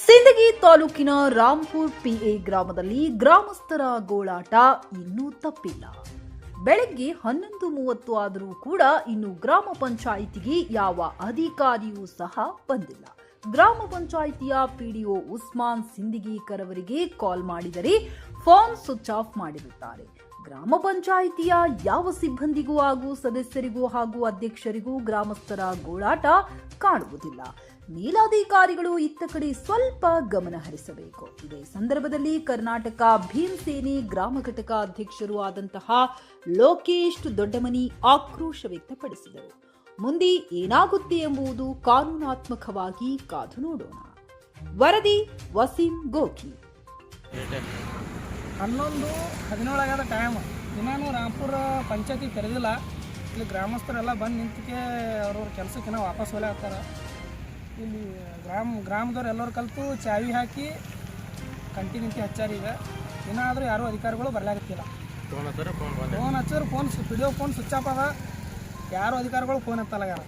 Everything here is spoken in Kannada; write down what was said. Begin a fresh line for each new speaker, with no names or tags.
ಸಿಂದಗಿ ತಾಲೂಕಿನ ರಾಂಪುರ್ ಪಿಎ ಗ್ರಾಮದಲ್ಲಿ ಗ್ರಾಮಸ್ಥರ ಗೋಳಾಟ ಇನ್ನೂ ತಪ್ಪಿಲ್ಲ. ಬೆಳಗ್ಗೆ 11:30 ಆದರೂ ಕೂಡ ಇನ್ನು ಗ್ರಾಮ ಪಂಚಾಯಿತಿಗೆ ಯಾವ ಅಧಿಕಾರಿಯೂ ಸಹ ಬಂದಿಲ್ಲ. ಗ್ರಾಮ ಪಂಚಾಯಿತಿಯ ಪಿಡಿಒ ಉಸ್ಮಾನ್ ಸಿಂದಗಿಕರ್ ಅವರಿಗೆ ಕಾಲ್ ಮಾಡಿದರೆ ಫೋನ್ ಸ್ವಿಚ್ ಆಫ್ ಮಾಡಿರುತ್ತಾರೆ. ಗ್ರಾಮ ಪಂಚಾಯಿತಿಯ ಯಾವ ಸಿಬ್ಬಂದಿಗೂ ಹಾಗೂ ಸದಸ್ಯರಿಗೂ ಹಾಗೂ ಅಧ್ಯಕ್ಷರಿಗೂ ಗ್ರಾಮಸ್ಥರ ಗೋಳಾಟ ಕಾಣುವುದಿಲ್ಲ. ಮೇಲಾಧಿಕಾರಿಗಳು ಇತ್ತ ಕಡೆ ಸ್ವಲ್ಪ ಗಮನ ಹರಿಸಬೇಕು. ಇದೇ ಸಂದರ್ಭದಲ್ಲಿ ಕರ್ನಾಟಕ ಭೀಮ್ ಸೇನೆ ಗ್ರಾಮ ಘಟಕ ಅಧ್ಯಕ್ಷರು ಆದಂತಹ ಲೋಕೇಶ್ ದೊಡ್ಡಮನಿ ಆಕ್ರೋಶ ವ್ಯಕ್ತಪಡಿಸಿದರು. ಮುಂದೆ ಏನಾಗುತ್ತೆ ಎಂಬುದು ಕಾನೂನಾತ್ಮಕವಾಗಿ ಕಾದು ನೋಡೋಣ. ವರದಿ ವಸೀಂ ಗೋಕಿ.
11:17 ಆಗ್ಯದ ಟೈಮ್. ಇನ್ನೂ ರಾಂಪುರ ಪಂಚಾಯತಿ ತೆರೆದಿಲ್ಲ. ಇಲ್ಲಿ ಗ್ರಾಮಸ್ಥರೆಲ್ಲ ಬಂದು ನಿಂತಿಗೆ ಅವ್ರವ್ರ ಕೆಲಸಕ್ಕೆ ವಾಪಸ್ ಹೊಲೆ ಆಗ್ತಾರೆ. ಇಲ್ಲಿ ಗ್ರಾಮದವ್ರು ಎಲ್ಲರೂ ಕಲಿತು ಚಾವಿ ಹಾಕಿ ಕಂಟಿ ಹಚ್ಚಾರ. ಈಗ ಏನಾದರೂ ಯಾರೂ ಅಧಿಕಾರಿಗಳು ಬರಲಾಗತ್ತಿಲ್ಲ. ಫೋನ್ ಹಚ್ಚಿದ್ರೆ ವಿಡಿಯೋ ಫೋನ್ ಸ್ವಿಚ್ ಆಫ್ ಅದ. ಯಾರು ಅಧಿಕಾರಿಗಳು ಫೋನ್ ಎತ್ತಲ್ಲ. ಯಾರು